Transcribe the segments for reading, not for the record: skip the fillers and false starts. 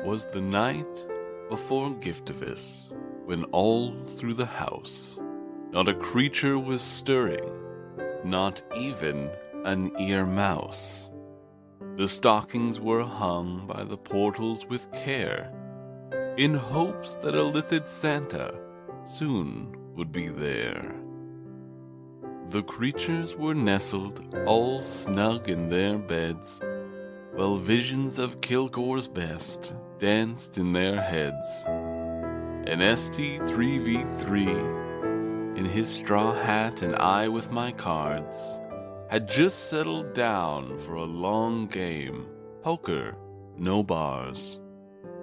'twas the night before Giftivus, when all through the house not a creature was stirring, not even an ear mouse. The stockings were hung by the portals with care, in hopes that a lithid Santa soon would be there. The creatures were nestled all snug in their beds, while visions of Kilgore's best danced in their heads. And ST3v3, in his straw hat and I with my cards, had just settled down for a long game, poker, no bars,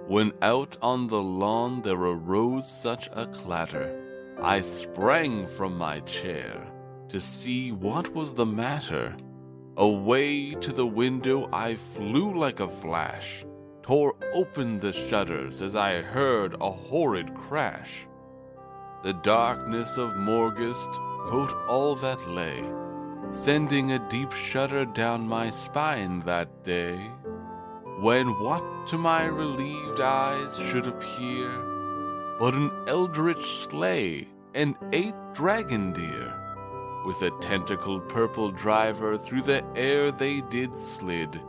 when out on the lawn there arose such a clatter, I sprang from my chair to see what was the matter. Away to the window I flew like a flash, tore open the shutters as I heard a horrid crash. The darkness of Morgust coat all that lay, sending a deep shudder down my spine that day, when what to my relieved eyes should appear but an eldritch sleigh and 8 dragon deer. With a tentacled purple driver through the air they did slid,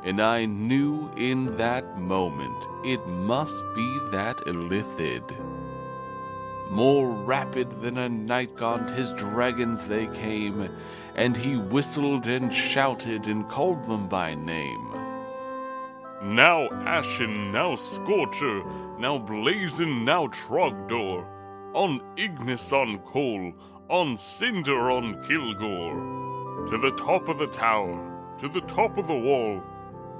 and I knew in that moment it must be that illithid. More rapid than a night-gaunt his dragons they came, and he whistled and shouted and called them by name. Now Ashen, now Scorcher, now Blazon, now Trogdor, on Ignis, on Coal, on Cinder, on Kilgore, to the top of the tower, to the top of the wall,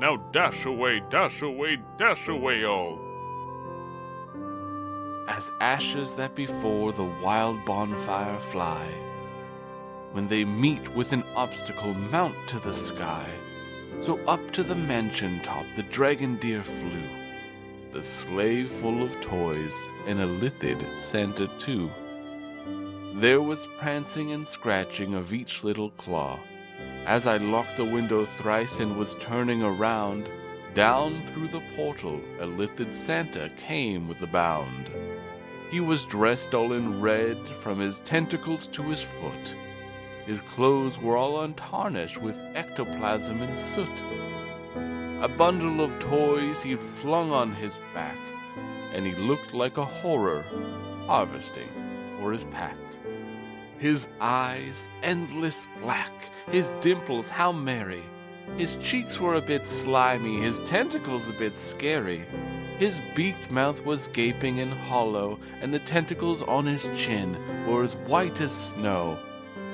now dash away, dash away, dash away all. As ashes that before the wild bonfire fly, when they meet with an obstacle mount to the sky, so up to the mansion top the dragon deer flew, the sleigh full of toys, and a lithid Santa too. There was prancing and scratching of each little claw. As I locked the window thrice and was turning around, down through the portal a lithid Santa came with a bound. He was dressed all in red from his tentacles to his foot. His clothes were all untarnished with ectoplasm and soot. A bundle of toys he'd flung on his back, and he looked like a horror harvesting for his pack. His eyes endless black, his dimples how merry. His cheeks were a bit slimy, his tentacles a bit scary. His beaked mouth was gaping and hollow, and the tentacles on his chin were as white as snow.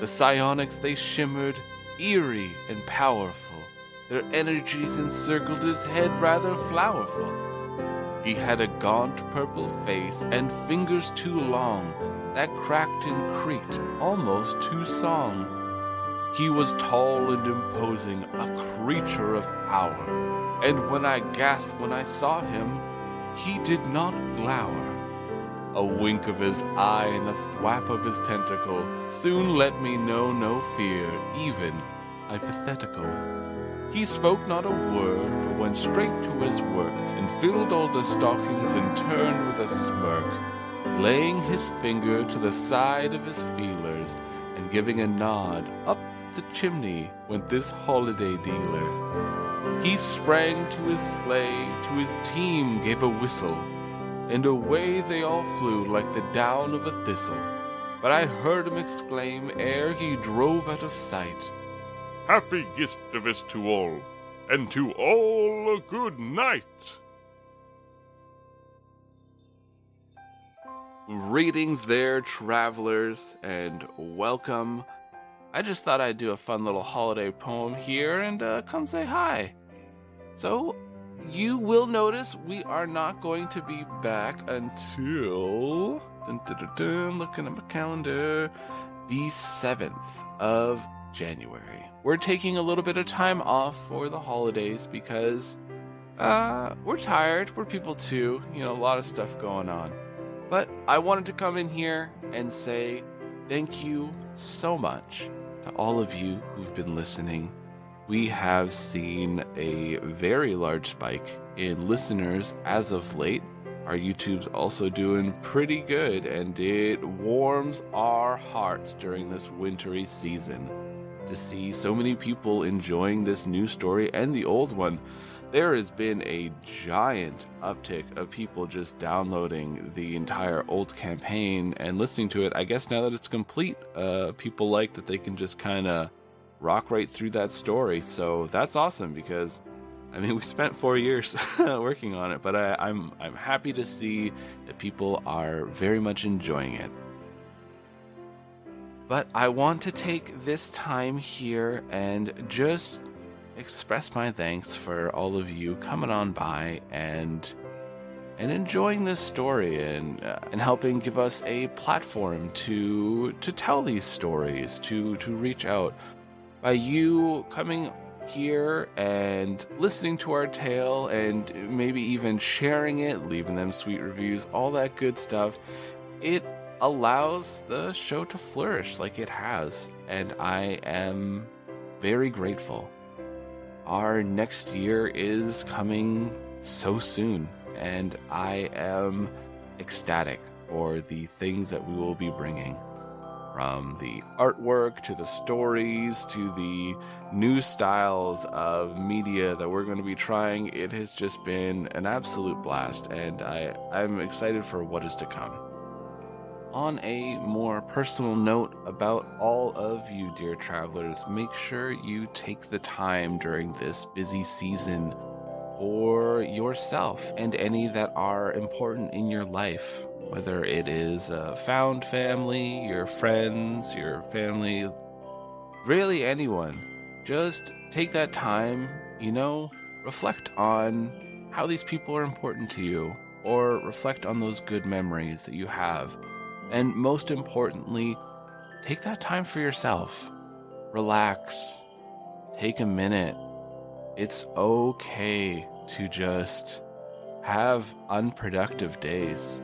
The psionics they shimmered, eerie and powerful. Their energies encircled his head rather flowerful. He had a gaunt purple face and fingers too long, that cracked and creaked almost too song. He was tall and imposing, a creature of power, and when I gasped when I saw him, he did not glower. A wink of his eye and a thwap of his tentacle soon let me know no fear, even hypothetical. He spoke not a word, but went straight to his work, and filled all the stockings and turned with a smirk, laying his finger to the side of his feelers, and giving a nod. Up the chimney went this holiday dealer. He sprang to his sleigh, to his team gave a whistle, and away they all flew like the down of a thistle. But I heard him exclaim ere he drove out of sight, Happy Giftivus to all, and to all a good night. Greetings there, travelers, and welcome. I just thought I'd do a fun little holiday poem here and come say hi. So, you will notice we are not going to be back until, looking at my calendar, the 7th of January. We're taking a little bit of time off for the holidays because we're tired. We're people too. You know, a lot of stuff going on. But I wanted to come in here and say thank you so much to all of you who've been listening. we have seen a very large spike in listeners as of late. Our YouTube's also doing pretty good, and it warms our hearts during this wintry season to see so many people enjoying this new story and the old one. There has been a giant uptick of people just downloading the entire old campaign and listening to it. I guess now that it's complete, people like that they can just kind of rock right through that story. So that's awesome, because I mean, we spent 4 years working on it, but I'm happy to see that people are very much enjoying it. But I want to take this time here and just express my thanks for all of you coming on by and enjoying this story and helping give us a platform to tell these stories, to reach out. By you coming here and listening to our tale and maybe even sharing it, leaving them sweet reviews, all that good stuff, it allows the show to flourish like it has, and I am very grateful. Our next year is coming so soon, and I am ecstatic for the things that we will be bringing. From the artwork to the stories to the new styles of media that we're going to be trying, it has just been an absolute blast, and I'm excited for what is to come. On a more personal note about all of you, dear travelers, make sure you take the time during this busy season for yourself and any that are important in your life. Whether it is a found family, your friends, your family, really anyone. Just take that time, reflect on how these people are important to you, or reflect on those good memories that you have. And most importantly, take that time for yourself. Relax. Take a minute. It's okay to just have unproductive days.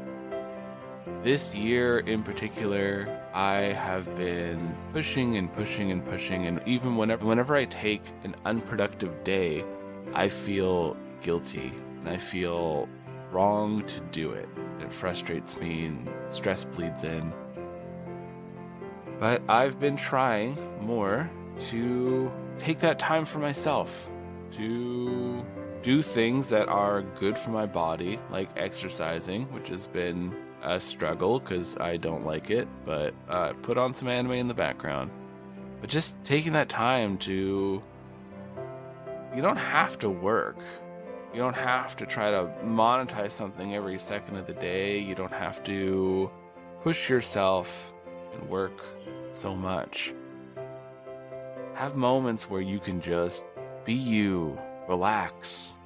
This year in particular, I have been pushing, and even whenever I take an unproductive day, I feel guilty and I feel wrong to do it. It frustrates me and stress bleeds in. But I've been trying more to take that time for myself, to do things that are good for my body, like exercising, which has been a struggle because I don't like it, but put on some anime in the background. But just taking that time to, you don't have to work. You don't have to try to monetize something every second of the day. You don't have to push yourself and work so much. Have moments where you can just be you, relax,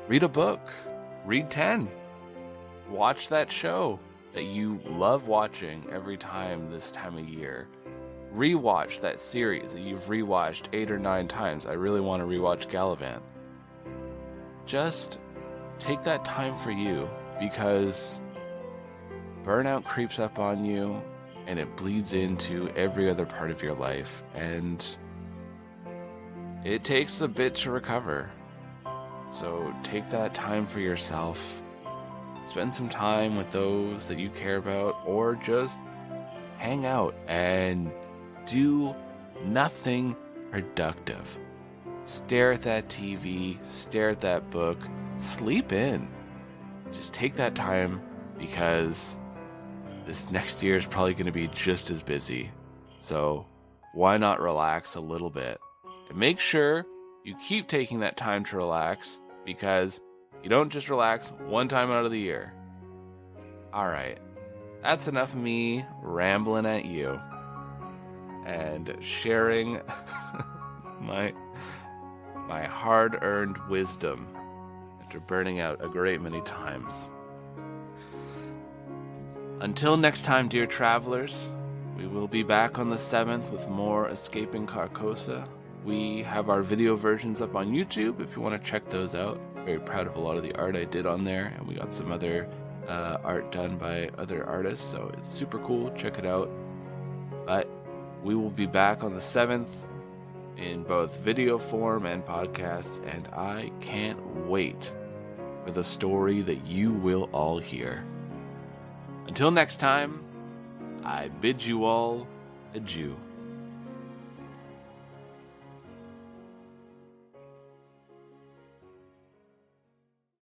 read a book, read 10, watch that show that you love watching every time this time of year. Rewatch that series that you've rewatched 8 or 9 times. I really want to rewatch Gallivant. Just take that time for you, because burnout creeps up on you and it bleeds into every other part of your life, and it takes a bit to recover. So take that time for yourself. Spend some time with those that you care about, or just hang out and do nothing productive. Stare at that TV, stare at that book, sleep in. Just take that time, because this next year is probably going to be just as busy. So why not relax a little bit? And make sure you keep taking that time to relax, because you don't just relax one time out of the year. Alright, that's enough of me rambling at you and sharing my hard-earned wisdom after burning out a great many times. Until next time, dear travelers, we will be back on the 7th with more Escaping Carcosa. We have our video versions up on YouTube if you want to check those out. Very proud of a lot of the art I did on there, and we got some other art done by other artists, so it's super cool. Check it out. But we will be back on the 7th in both video form and podcast, and I can't wait for the story that you will all hear. Until next time, I bid you all adieu.